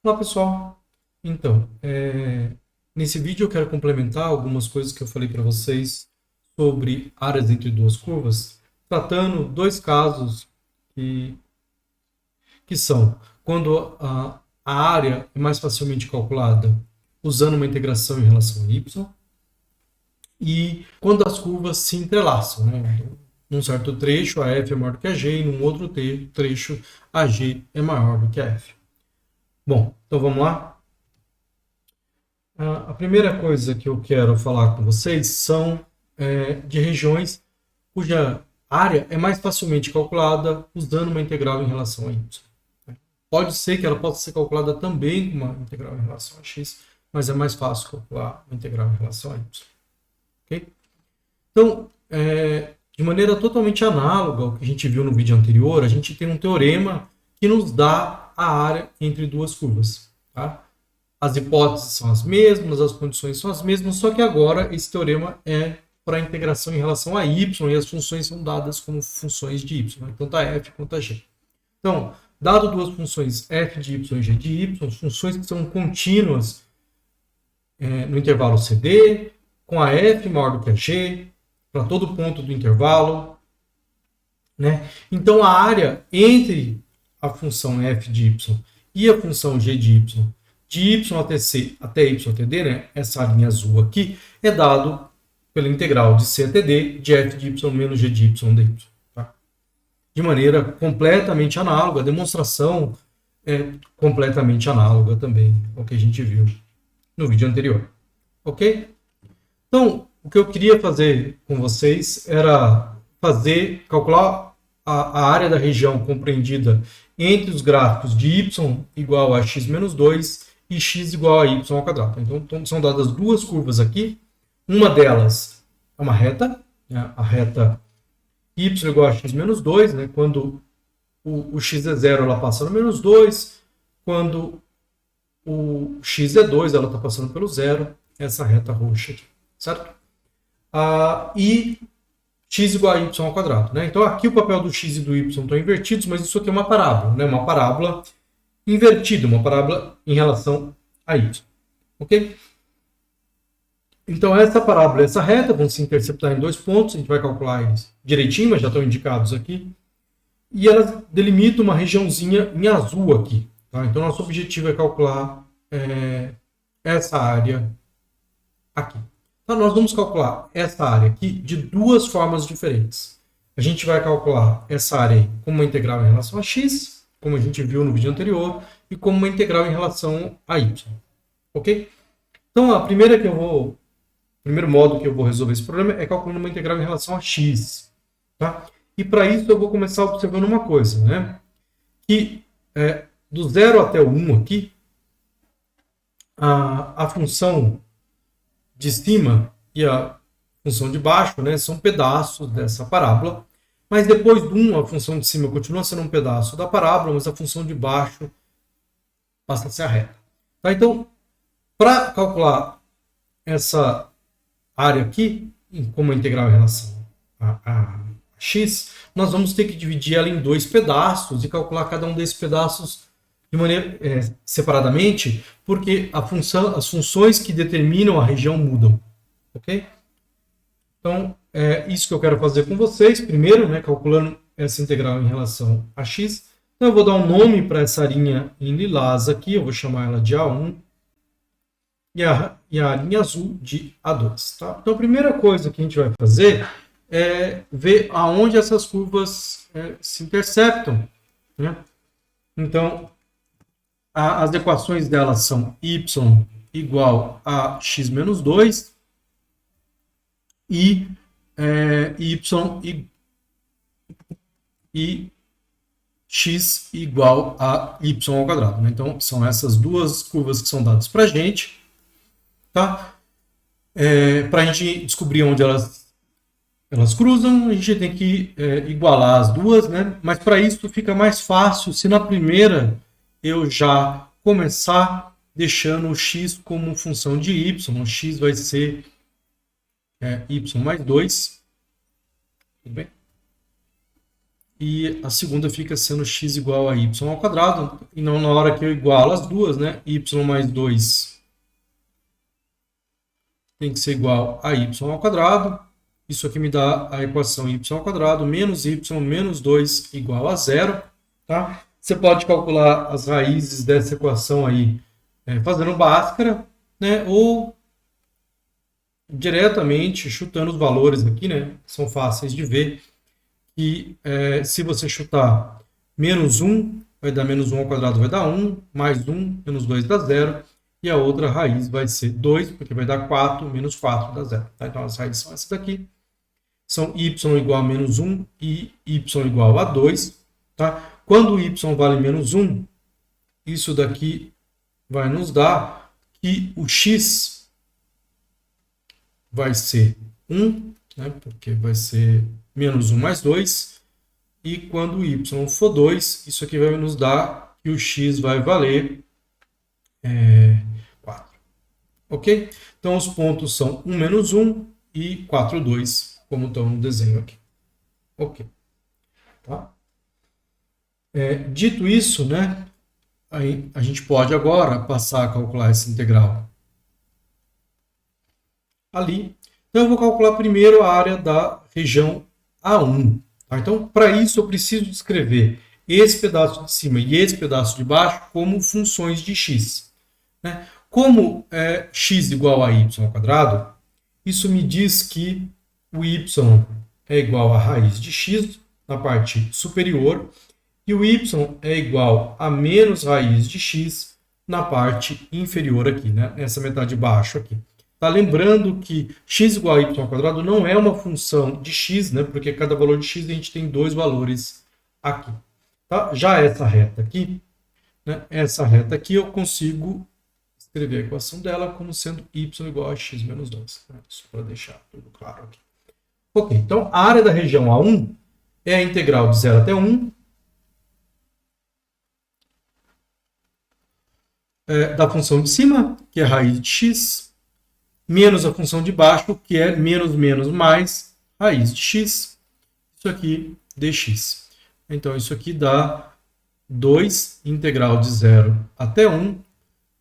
Olá pessoal, então, nesse vídeo eu quero complementar algumas coisas que eu falei para vocês sobre áreas entre duas curvas, tratando dois casos que, que são quando a área é mais facilmente calculada usando uma integração em relação a y e quando as curvas se entrelaçam, né? Num certo trecho a f é maior do que a g e num outro trecho a g é maior do que a f. Bom, então vamos lá? A primeira coisa que eu quero falar com vocês são de regiões cuja área é mais facilmente calculada usando uma integral em relação a y. Pode ser que ela possa ser calculada também com uma integral em relação a x, mas é mais fácil calcular uma integral em relação a y. Okay? Então, de maneira totalmente análoga ao que a gente viu no vídeo anterior, a gente tem um teorema que nos dá a área entre duas curvas. Tá? As hipóteses são as mesmas, as condições são as mesmas, só que agora esse teorema é para a integração em relação a y e as funções são dadas como funções de y, né? Tanto a f quanto a g. Então, dado duas funções f de y e g de y, funções que são contínuas no intervalo CD, com a f maior do que a g, para todo ponto do intervalo. Né? Então, a área entre a função f de y e a função g de y até c até y até d, né? Essa linha azul aqui, é dado pela integral de c até d de f de y menos g de y dy. Tá? De maneira completamente análoga, a demonstração é completamente análoga também ao que a gente viu no vídeo anterior. Ok? Então, o que eu queria fazer com vocês era calcular a área da região compreendida entre os gráficos de y igual a x menos 2 e x igual a y ao quadrado. Então, são dadas duas curvas aqui. Uma delas é uma reta, né? A reta y igual a x menos 2. Né? Quando o x é 0, ela passa no menos 2. Quando o x é 2, ela está passando pelo 0. Essa reta roxa aqui, certo? E x igual a y ao quadrado. Né? Então, aqui o papel do x e do y estão invertidos, mas isso aqui é uma parábola. Né? Uma parábola invertida, uma parábola em relação a y. Ok? Então, essa parábola e essa reta vão se interceptar em dois pontos. A gente vai calcular eles direitinho, mas já estão indicados aqui. E elas delimitam uma regiãozinha em azul aqui. Tá? Então, nosso objetivo é calcular essa área aqui. Então, nós vamos calcular essa área aqui de duas formas diferentes. A gente vai calcular essa área aí como uma integral em relação a x, como a gente viu no vídeo anterior, e como uma integral em relação a y. Ok? Então, o primeiro modo que eu vou resolver esse problema é calculando uma integral em relação a x. Tá? E para isso eu vou começar observando uma coisa, né? Que do 0 até o 1 aqui, a função de cima e a função de baixo, né, são pedaços dessa parábola, mas depois do 1, a função de cima continua sendo um pedaço da parábola, mas a função de baixo passa a ser a reta. Tá? Então, para calcular essa área aqui, como integral em relação a x, nós vamos ter que dividir ela em dois pedaços e calcular cada um desses pedaços de maneira separadamente, porque as funções que determinam a região mudam. Ok? Então, é isso que eu quero fazer com vocês. Primeiro, né, calculando essa integral em relação a x. Então, eu vou dar um nome para essa linha em lilás aqui. Eu vou chamar ela de A1. E a linha azul de A2. Tá? Então, a primeira coisa que a gente vai fazer é ver aonde essas curvas se interceptam. Né? Então, as equações delas são y igual a x menos 2 e x igual a y ao quadrado. Né? Então, são essas duas curvas que são dadas para a gente. Tá? Para a gente descobrir onde elas cruzam, a gente tem que igualar as duas. Né? Mas para isso fica mais fácil se na primeira eu já começar deixando o x como função de y. O x vai ser y mais 2. Tudo bem? e a segunda fica sendo x igual a y ao quadrado, e não na hora que eu igualo as duas, né? Y mais 2 tem que ser igual a y ao quadrado. Isso aqui me dá a equação y ao quadrado menos y menos 2 igual a zero. Tá? Você pode calcular as raízes dessa equação aí fazendo Bhaskara, né? Ou diretamente chutando os valores aqui, né? São fáceis de ver. E se você chutar menos 1, vai dar menos 1 ao quadrado, vai dar 1, mais 1, menos 2 dá 0, e a outra raiz vai ser 2, porque vai dar 4, menos 4 dá 0. Tá? Então as raízes são essas daqui. São y igual a menos 1 e y igual a 2. Tá? Quando y vale menos 1, isso daqui vai nos dar que o x vai ser 1, né? Porque vai ser menos 1 mais 2, e quando o y for 2, isso aqui vai nos dar que o x vai valer 4. Ok? Então, os pontos são 1 menos 1 e 4, 2, como estão no desenho aqui. Ok. Tá? Dito isso, né, aí a gente pode agora passar a calcular essa integral ali. Então, eu vou calcular primeiro a área da região A1. Tá? Então, para isso, eu preciso descrever esse pedaço de cima e esse pedaço de baixo como funções de x. Né? Como x igual a y ao quadrado, isso me diz que o y é igual a raiz de x na parte superior e o y é igual a menos raiz de x na parte inferior aqui, né? Nessa metade de baixo aqui. Tá? Lembrando que x igual a y ao quadrado não é uma função de x, né? Porque cada valor de x a gente tem dois valores aqui. Tá? Já essa reta aqui, né? Essa reta aqui eu consigo escrever a equação dela como sendo y igual a x menos 2. Né? Isso para deixar tudo claro aqui. Ok, então a área da região A1 é a integral de 0 até 1 da função de cima, que é a raiz de x, menos a função de baixo, que é menos menos mais raiz de x. Isso aqui, dx. Então, isso aqui dá 2 integral de 0 até 1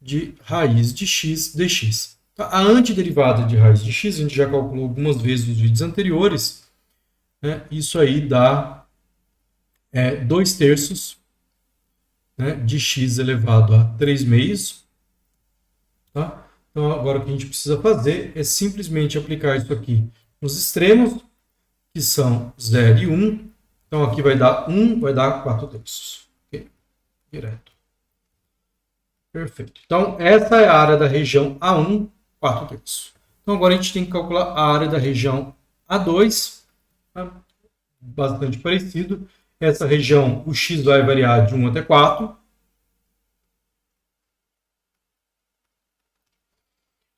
de raiz de x dx. A antiderivada de raiz de x, a gente já calculou algumas vezes nos vídeos anteriores. Né? Isso aí dá 2 terços, né, de x elevado a 3 meios. Tá? Então, agora o que a gente precisa fazer é simplesmente aplicar isso aqui nos extremos, que são 0 e 1. Então, aqui vai dar 1, vai dar 4 terços. Okay? Direto. Perfeito. Então, essa é a área da região A1, 4 terços. Então, agora a gente tem que calcular a área da região A2. Tá? Bastante parecido. Essa região, o x vai variar de 1 até 4.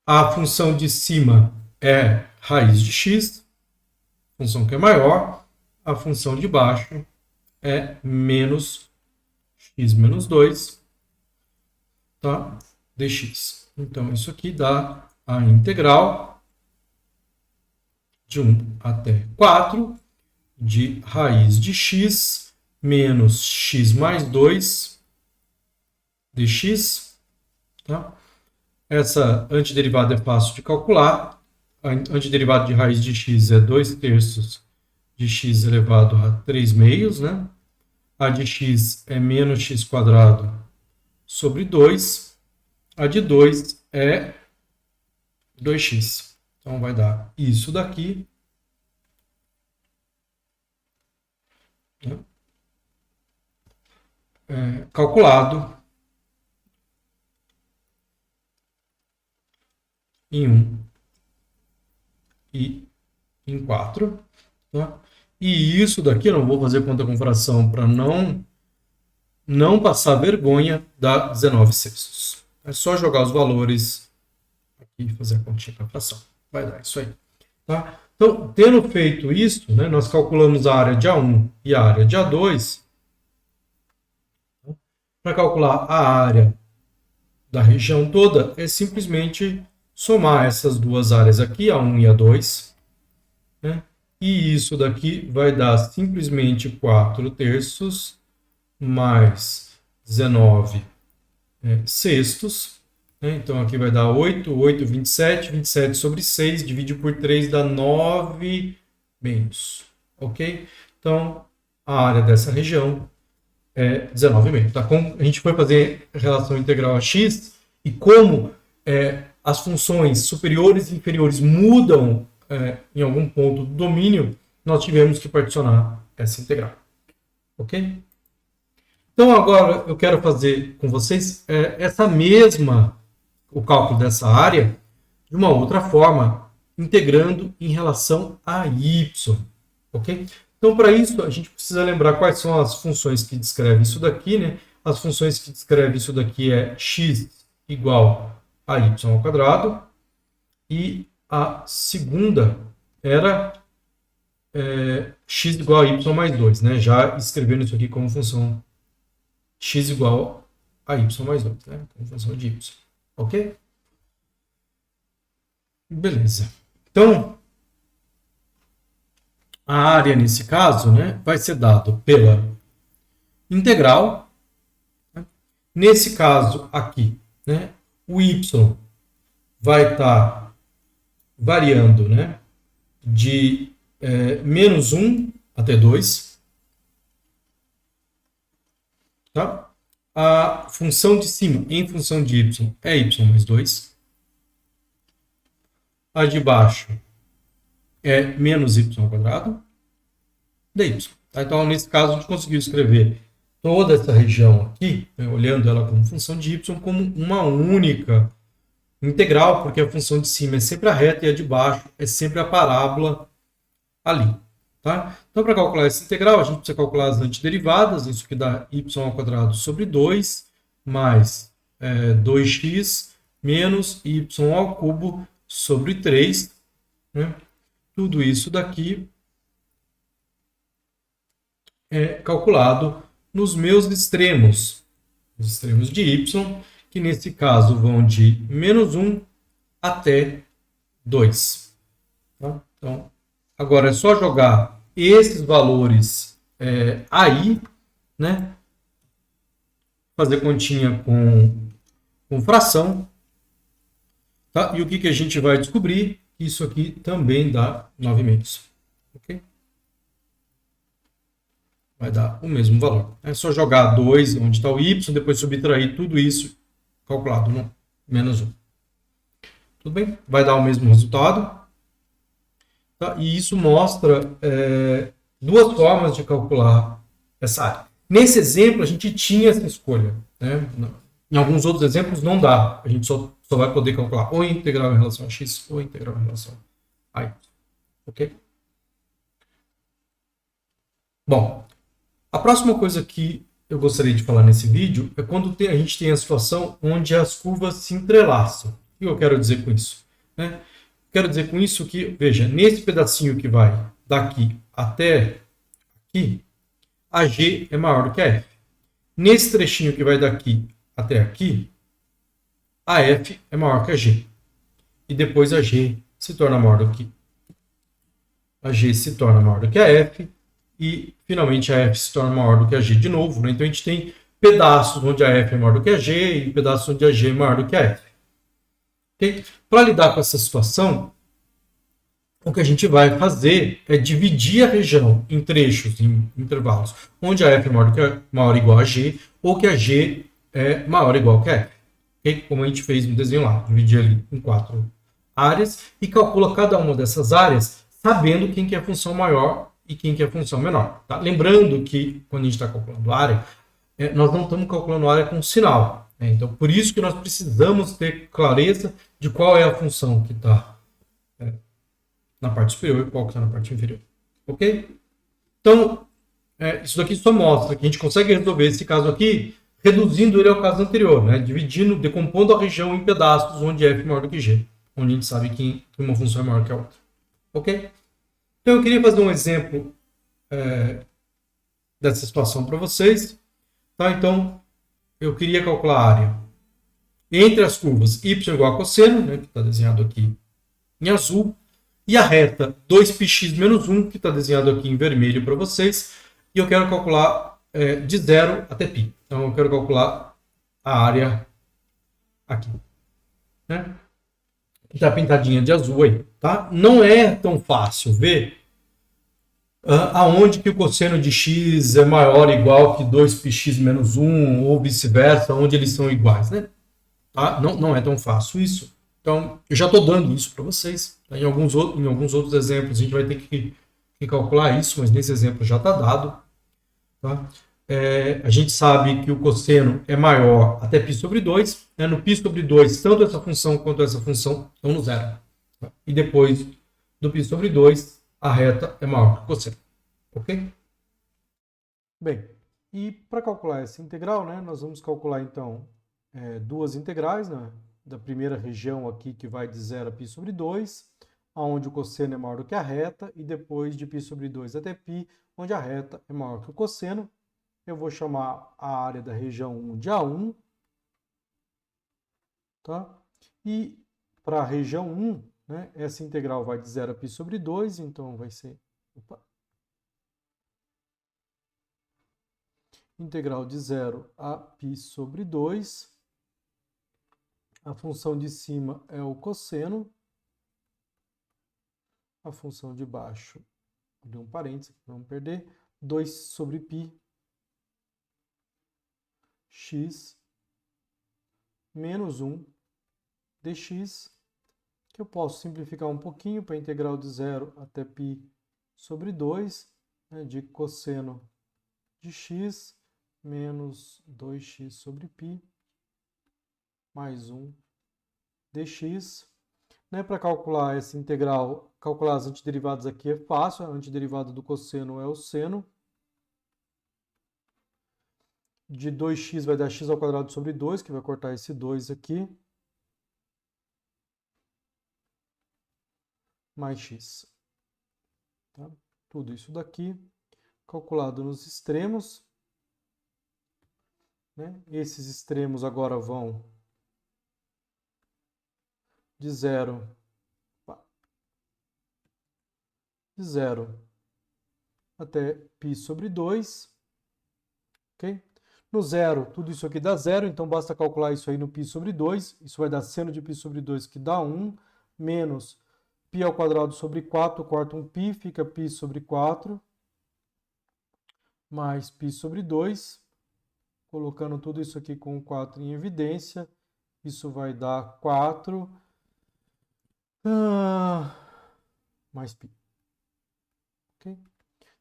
A função de cima é raiz de x, função que é maior. A função de baixo é menos x menos 2, tá? Dx. Então, isso aqui dá a integral de 1 até 4 de raiz de x menos x mais 2 dx. Tá? Essa antiderivada é fácil de calcular. A antiderivada de raiz de x é 2 terços de x elevado a 3 meios. Né? A de x é menos x quadrado sobre 2. A de 2 é 2x. Então, vai dar isso daqui. Calculado em 1 e em 4. Tá? E isso daqui, eu não vou fazer conta com fração para não passar vergonha, dá 19 sextos. É só jogar os valores aqui e fazer a continha com a fração. Vai dar isso aí. Tá? Então, tendo feito isso, né, nós calculamos a área de A1 e a área de A2. Para calcular a área da região toda, é simplesmente somar essas duas áreas aqui, A1 e A2. Né? E isso daqui vai dar simplesmente 4 terços mais 19 sextos. Né? Então aqui vai dar 8, 8, 27. 27 sobre 6, divide por 3 dá 9 menos. Ok? Então a área dessa região é 19,5. Tá? Como a gente foi fazer relação integral a x, e como as funções superiores e inferiores mudam em algum ponto do domínio, nós tivemos que particionar essa integral. Ok? Então agora eu quero fazer com vocês o cálculo dessa área de uma outra forma, integrando em relação a y. Ok? Então, para isso, a gente precisa lembrar quais são as funções que descrevem isso daqui, né? As funções que descrevem isso daqui é x igual a y ao quadrado. E a segunda era x igual a y mais 2, né? Já escrevendo isso aqui como função x igual a y mais 2, né? Como função de y. Ok? Beleza. Então, a área, nesse caso, né, vai ser dado pela integral. Né? Nesse caso aqui, né, o y vai estar variando, né, de menos 1 até 2. Tá? A função de cima, em função de y, é y mais 2. A de baixo é menos y ao quadrado dy. Tá? Então, nesse caso, a gente conseguiu escrever toda essa região aqui, né, olhando ela como função de y, como uma única integral, porque a função de cima é sempre a reta e a de baixo é sempre a parábola ali. Tá? Então, para calcular essa integral, a gente precisa calcular as antiderivadas, isso que dá y ao quadrado sobre 2, mais 2x, menos y ao cubo sobre 3. Né? Tudo isso daqui é calculado nos meus extremos, os extremos de y, que nesse caso vão de menos 1 até 2. Tá? Então, agora é só jogar esses valores aí, né? Fazer continha com fração. Tá? E o que a gente vai descobrir? Isso aqui também dá 9 menos. Ok? Vai dar o mesmo valor. É só jogar 2 onde está o y, depois subtrair tudo isso calculado no menos 1. Tudo bem? Vai dar o mesmo resultado. Tá? E isso mostra duas formas de calcular essa área. Nesse exemplo, a gente tinha essa escolha. Né? Em alguns outros exemplos, não dá. A gente só vai poder calcular ou integral em relação a x ou integral em relação a y. Ok? Bom, a próxima coisa que eu gostaria de falar nesse vídeo é quando a gente tem a situação onde as curvas se entrelaçam. O que eu quero dizer com isso? Né? Quero dizer com isso que, veja, nesse pedacinho que vai daqui até aqui, a G é maior do que a F. Nesse trechinho que vai daqui até aqui, a F é maior que a G. E depois a G se torna maior do que a G se torna maior do que a F. E, finalmente, a F se torna maior do que a G de novo. Né? Então, a gente tem pedaços onde a F é maior do que a G e pedaços onde a G é maior do que a F. Okay? Para lidar com essa situação, o que a gente vai fazer é dividir a região em trechos, em intervalos, onde a F é maior ou igual a G, ou que a G é maior ou igual que a F. Okay? Como a gente fez no desenho lá, dividir ali em 4 áreas e calcula cada uma dessas áreas sabendo quem que é a função maior e quem que é a função menor. Tá? Lembrando que, quando a gente está calculando a área, nós não estamos calculando a área com sinal. Né? Então, por isso que nós precisamos ter clareza de qual é a função que está na parte superior e qual que está na parte inferior. Ok? Então, isso daqui só mostra que a gente consegue resolver esse caso aqui reduzindo ele ao caso anterior, né? Dividindo, decompondo a região em pedaços onde F é maior do que G, onde a gente sabe que uma função é maior que a outra. Ok? Então, eu queria fazer um exemplo dessa situação para vocês. Tá? Então, eu queria calcular a área entre as curvas y igual a cosseno, né, que está desenhado aqui em azul, E a reta 2πx menos 1, que está desenhado aqui em vermelho para vocês. E eu quero calcular de 0 até π. Então eu quero calcular a área aqui, né? Está pintadinha de azul aí, tá? Não é tão fácil ver aonde que o cosseno de x é maior ou igual que 2πx menos 1, ou vice-versa, onde eles são iguais, né? Tá? Não é tão fácil isso. Então, eu já estou dando isso para vocês. Tá? Em alguns outros exemplos, a gente vai ter que calcular isso, mas nesse exemplo já está dado. Tá? A gente sabe que o cosseno é maior até π sobre 2. Né? No π sobre 2, tanto essa função quanto essa função estão no zero. Tá? E depois do π sobre 2, a reta é maior que o cosseno. Ok? Bem, e para calcular essa integral, né, nós vamos calcular então duas integrais, né, da primeira região aqui que vai de 0 a π sobre 2, onde o cosseno é maior do que a reta, e depois de π sobre 2 até π, onde a reta é maior que o cosseno. Eu vou chamar a área da região 1 de A1, tá? E para a região 1, né, essa integral vai de 0 a π sobre 2, então vai ser... integral de 0 a π sobre 2. A função de cima é o cosseno. A função de baixo, de um parênteses, não perder, 2 sobre π x menos 1 dx, que eu posso simplificar um pouquinho para a integral de 0 até π sobre 2, né, de cosseno de x menos 2x sobre π mais 1 dx. Né, para calcular essa integral, calcular as antiderivadas aqui é fácil. A antiderivada do cosseno é o seno. De 2x vai dar x ao quadrado sobre 2, que vai cortar esse 2 aqui. Mais x. Tá? Tudo isso daqui, calculado nos extremos. Né? Esses extremos agora vão de 0 até π sobre 2. Ok? No zero, tudo isso aqui dá zero, então basta calcular isso aí no π sobre 2. Isso vai dar seno de π sobre 2, que dá 1, menos π ao quadrado sobre 4, corta um π, fica π sobre 4, mais π sobre 2. Colocando tudo isso aqui com o 4 em evidência, isso vai dar 4 mais π. Okay?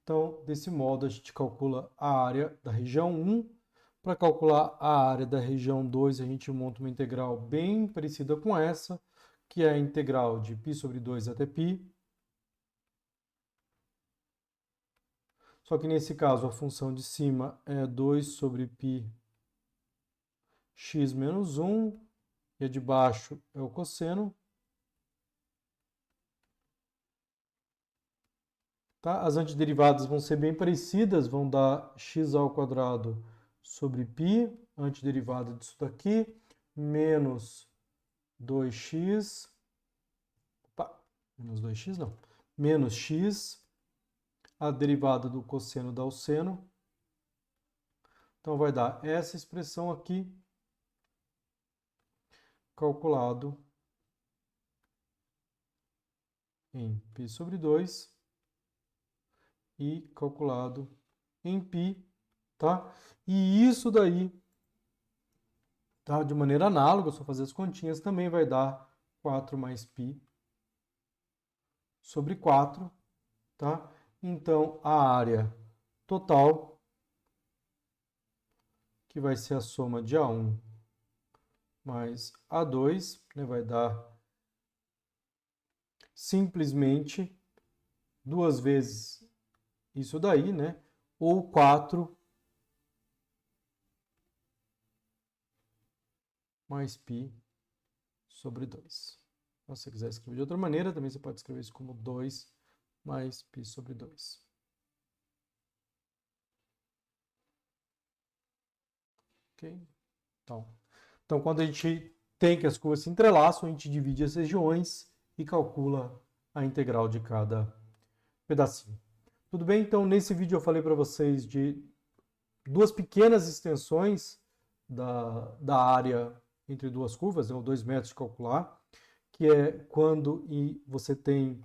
Então, desse modo, a gente calcula a área da região 1. Para calcular a área da região 2, a gente monta uma integral bem parecida com essa, que é a integral de π sobre 2 até π. Só que nesse caso, a função de cima é 2 sobre π x menos 1, e a de baixo é o cosseno. Tá? As antiderivadas vão ser bem parecidas, vão dar x ao quadrado sobre π, antiderivada disso daqui, menos 2x, menos 2x não, menos x, a derivada do cosseno dá o seno. Então vai dar essa expressão aqui, calculado em π sobre 2 e calculado em π, tá? E isso daí, tá? De maneira análoga, só fazer as continhas, também vai dar 4 mais π sobre 4, tá? Então, a área total, que vai ser a soma de A1 mais A2, né, vai dar simplesmente 2 vezes isso daí, né? Ou 4 mais π sobre 2. Se você quiser escrever de outra maneira, também você pode escrever isso como 2 mais π sobre 2. Ok? Então, quando a gente tem que as curvas se entrelaçam, a gente divide as regiões e calcula a integral de cada pedacinho. Tudo bem? Então, nesse vídeo eu falei para vocês de duas pequenas extensões da área entre duas curvas, ou 2 metros de calcular, que é quando você tem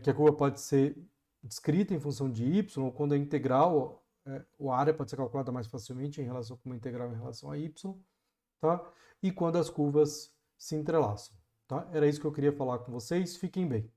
que a curva pode ser descrita em função de y, ou quando a integral, a área pode ser calculada mais facilmente em relação com uma integral em relação a y, tá? E quando as curvas se entrelaçam, tá? Era isso que eu queria falar com vocês. Fiquem bem.